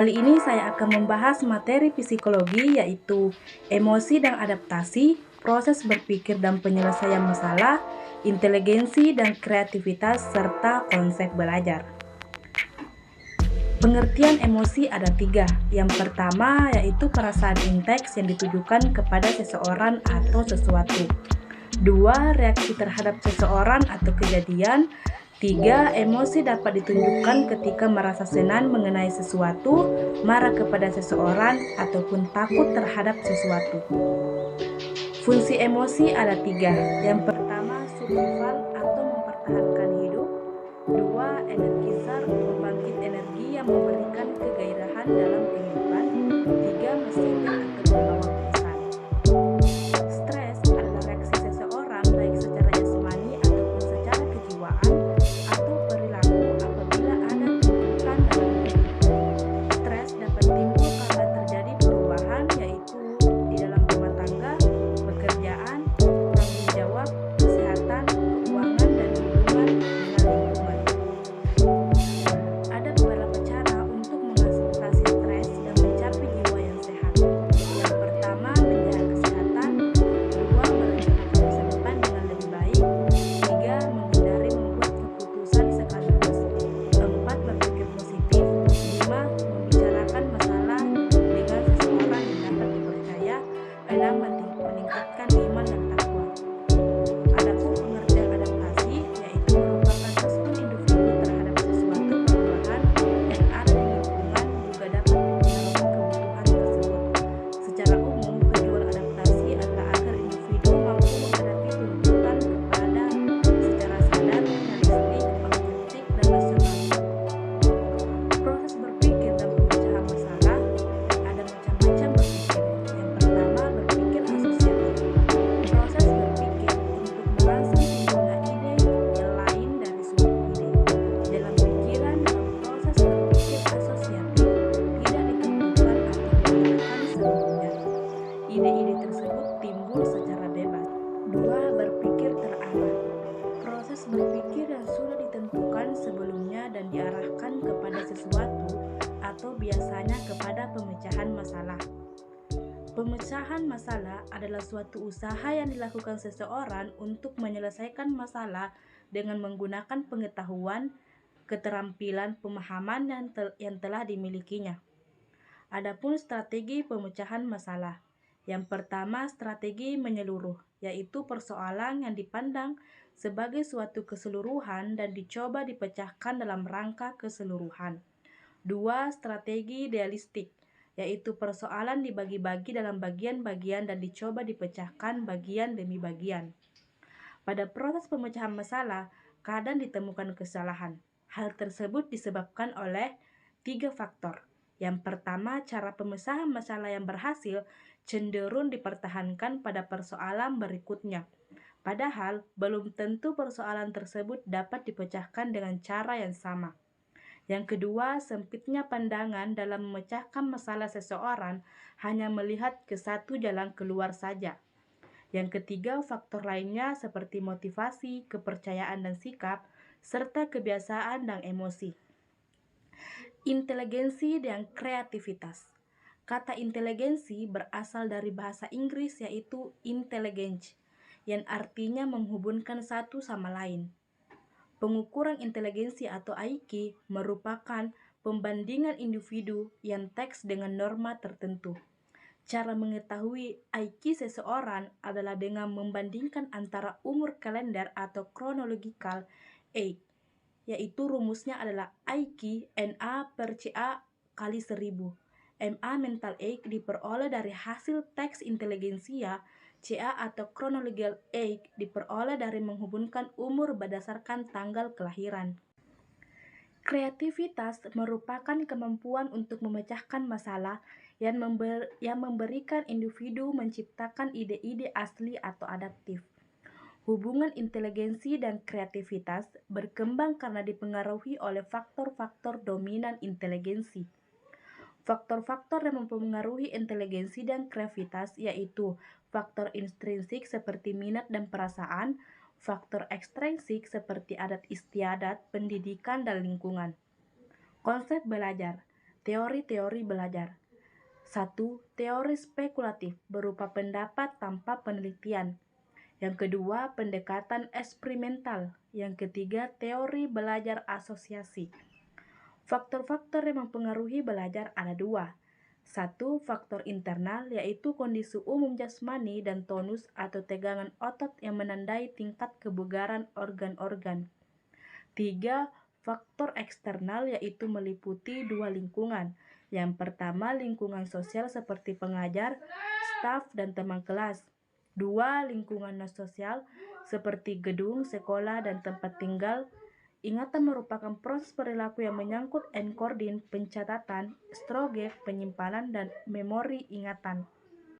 Kali ini saya akan membahas materi psikologi yaitu emosi dan adaptasi, proses berpikir dan penyelesaian masalah, inteligensi dan kreativitas, serta konsep belajar. Pengertian emosi ada tiga. Yang pertama yaitu perasaan inteks yang ditujukan kepada seseorang atau sesuatu. Dua, reaksi terhadap seseorang atau kejadian. Tiga, emosi dapat ditunjukkan ketika merasa senang mengenai sesuatu, marah kepada seseorang, ataupun takut terhadap sesuatu. Fungsi emosi ada tiga. Yang pertama, survival atau mempertahankan hidup. Dua, energizer, pembangkit energi yang memberikan kegairahan dalam kehidupan. Tiga, messenger atau pembawa pesan. Stres adalah reaksi seseorang baik secara jasmani ataupun secara kejiwaan atau perilaku apabila ada tuntutan dalam hidup. Stres dapat timbul karena terjadi perubahan yaitu di dalam rumah tangga, pekerjaan, tanggung jawab, kesehatan, keuangan, dan hubungan dengan lingkungan. Ada beberapa cara untuk mengatasi stres dan mencapai jiwa yang sehat. Yang pertama, menjaga kesehatan. Dua, merencanakan masa depan dengan lebih baik. Tiga, menghindari membuat keputusan sekaligus. Empat, berpikir positif. Lima, membicarakan masalah dengan seseorang yang dapat dipercaya. Enam, meningkatkan iman dan takwa. Adapun pengertian adaptasi yaitu merupakan respon individu terhadap sesuatu perubahan yang ada di lingkungan juga dapat mempengaruhi kebutuhan tersebut. Secara umum, tujuan adaptasi adalah agar individu mampu menghadapi tuntutan kepada secara sadar, realistik, objektif, dan rasional. Proses berpikir dan pemecahan masalah ada macam-macam berpikir. Yang pertama, berpikir asosiatif. Proses berpikir untuk merangsang timbulnya ide yang lain dari suatu ide. Dalam pikiran, dalam proses berpikir asosiatif tidak ditentukan atau diarahkan sebelumnya. Ide-ide tersebut timbul secara bebas. Dua, berpikir terarah. Proses berpikir yang sudah ditentukan sebelumnya dan diarahkan kepada sesuatu atau biasanya kepada pemecahan masalah. Pemecahan masalah adalah suatu usaha yang dilakukan seseorang untuk menyelesaikan masalah dengan menggunakan pengetahuan, keterampilan, pemahaman yang telah dimilikinya. Adapun strategi pemecahan masalah. Yang pertama, strategi menyeluruh, yaitu persoalan yang dipandang sebagai suatu keseluruhan dan dicoba dipecahkan dalam rangka keseluruhan. Dua, strategi idealistik, yaitu persoalan dibagi-bagi dalam bagian-bagian dan dicoba dipecahkan bagian demi bagian. Pada proses pemecahan masalah, kadang ditemukan kesalahan. Hal tersebut disebabkan oleh tiga faktor. Yang pertama, cara pemecahan masalah yang berhasil cenderung dipertahankan pada persoalan berikutnya. Padahal, belum tentu persoalan tersebut dapat dipecahkan dengan cara yang sama. Yang kedua, sempitnya pandangan dalam memecahkan masalah seseorang hanya melihat ke satu jalan keluar saja. Yang ketiga, faktor lainnya seperti motivasi, kepercayaan dan sikap, serta kebiasaan dan emosi. Inteligensi dan kreativitas. Kata inteligensi berasal dari bahasa Inggris yaitu intelligence, yang artinya menghubungkan satu sama lain. Pengukuran inteligensi atau IQ merupakan pembandingan individu yang teks dengan norma tertentu. Cara mengetahui IQ seseorang adalah dengan membandingkan antara umur kalender atau chronological age, yaitu rumusnya adalah IQ NA per CA kali 1000. MA mental age diperoleh dari hasil teks inteligensia. CA atau chronological age diperoleh dari menghubungkan umur berdasarkan tanggal kelahiran. Kreativitas merupakan kemampuan untuk memecahkan masalah yang memberikan individu menciptakan ide-ide asli atau adaptif. Hubungan inteligensi dan kreativitas berkembang karena dipengaruhi oleh faktor-faktor dominan inteligensi. Faktor-faktor yang mempengaruhi inteligensi dan kreativitas yaitu faktor intrinsik seperti minat dan perasaan, faktor ekstrinsik seperti adat istiadat, pendidikan, dan lingkungan. Konsep belajar. Teori-teori belajar. 1. Teori spekulatif berupa pendapat tanpa penelitian. Yang kedua, pendekatan eksperimental. Yang ketiga, teori belajar asosiasi. Faktor-faktor yang mempengaruhi belajar ada dua. Satu, faktor internal, yaitu kondisi umum jasmani dan tonus atau tegangan otot yang menandai tingkat kebugaran organ-organ. Tiga, faktor eksternal, yaitu meliputi dua lingkungan. Yang pertama, lingkungan sosial seperti pengajar, staf, dan teman kelas. Dua, lingkungan non-sosial seperti gedung, sekolah, dan tempat tinggal. Ingatan merupakan proses perilaku yang menyangkut enkordin, pencatatan, storage, penyimpanan, dan memori ingatan.